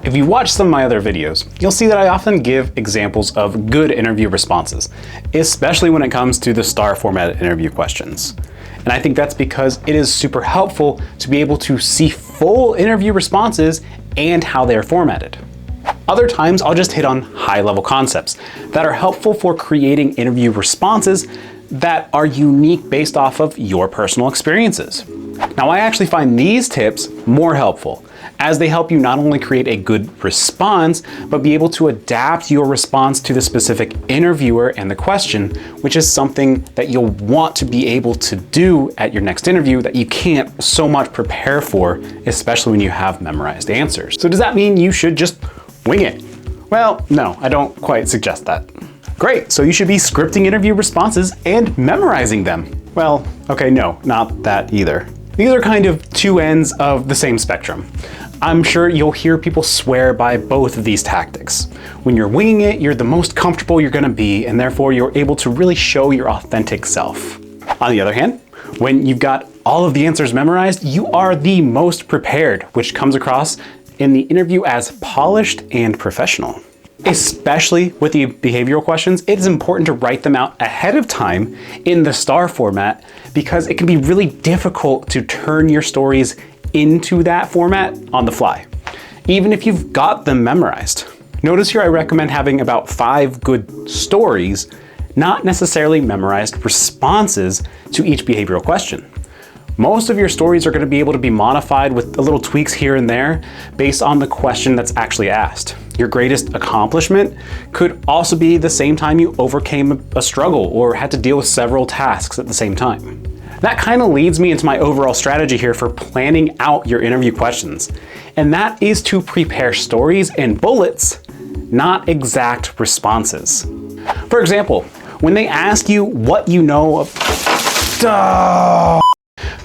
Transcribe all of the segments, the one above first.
If you watch some of my other videos, you'll see that I often give examples of good interview responses, especially when it comes to the star formatted interview questions. And I think that's because it is super helpful to be able to see full interview responses and how they're formatted. Other times, I'll just hit on high-level concepts that are helpful for creating interview responses that are unique based off of your personal experiences. Now, I actually find these tips more helpful, as they help you not only create a good response, but be able to adapt your response to the specific interviewer and the question, which is something that you'll want to be able to do at your next interview that you can't so much prepare for, especially when you have memorized answers. So does that mean you should just wing it? Well, no, I don't quite suggest that. Great, so you should be scripting interview responses and memorizing them. Well, okay, no, not that either. These are kind of two ends of the same spectrum. I'm sure you'll hear people swear by both of these tactics. When you're winging it, you're the most comfortable you're gonna be, and therefore you're able to really show your authentic self. On the other hand, when you've got all of the answers memorized, you are the most prepared, which comes across in the interview as polished and professional. Especially with the behavioral questions, it is important to write them out ahead of time in the star format because it can be really difficult to turn your stories into that format on the fly, even if you've got them memorized. Notice here I recommend having about 5 good stories, not necessarily memorized responses to each behavioral question. Most of your stories are going to be able to be modified with a little tweaks here and there based on the question that's actually asked. Your greatest accomplishment could also be the same time you overcame a struggle or had to deal with several tasks at the same time. That kind of leads me into my overall strategy here for planning out your interview questions. And that is to prepare stories and bullets, not exact responses. For example, when they ask you what you know of...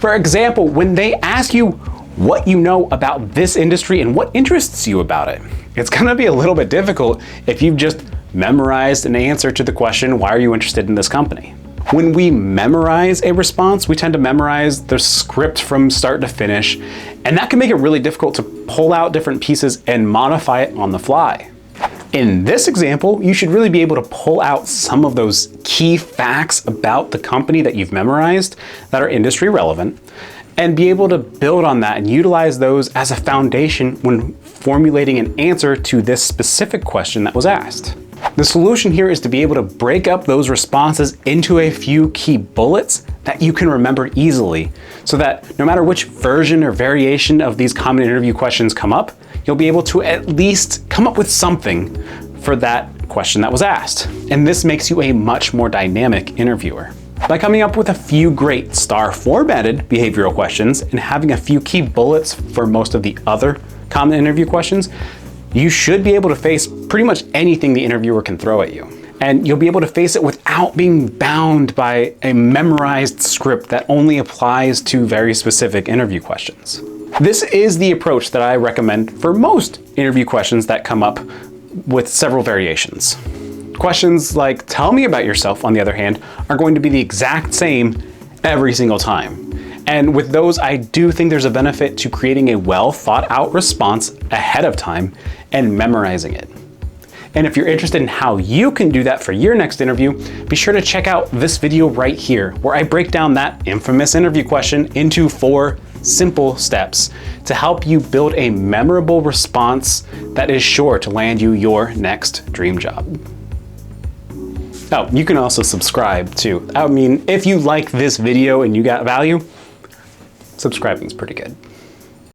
For example, when they ask you what you know about this industry and what interests you about it, it's gonna be a little bit difficult if you've just memorized an answer to the question, why are you interested in this company? When we memorize a response, we tend to memorize the script from start to finish, and that can make it really difficult to pull out different pieces and modify it on the fly. In this example, you should really be able to pull out some of those key facts about the company that you've memorized that are industry relevant, and be able to build on that and utilize those as a foundation when formulating an answer to this specific question that was asked. The solution here is to be able to break up those responses into a few key bullets that you can remember easily, so that no matter which version or variation of these common interview questions come up, you'll be able to at least come up with something for that question that was asked. And this makes you a much more dynamic interviewer. By coming up with a few great star formatted behavioral questions and having a few key bullets for most of the other common interview questions, you should be able to face pretty much anything the interviewer can throw at you. And you'll be able to face it without being bound by a memorized script that only applies to very specific interview questions. This is the approach that I recommend for most interview questions that come up with several variations. Questions like, tell me about yourself, on the other hand, are going to be the exact same every single time. And with those, I do think there's a benefit to creating a well thought out response ahead of time and memorizing it. And if you're interested in how you can do that for your next interview, be sure to check out this video right here, where I break down that infamous interview question into 4 simple steps to help you build a memorable response that is sure to land you your next dream job. Oh, you can also subscribe too. I mean, if you like this video and you got value, subscribing is pretty good.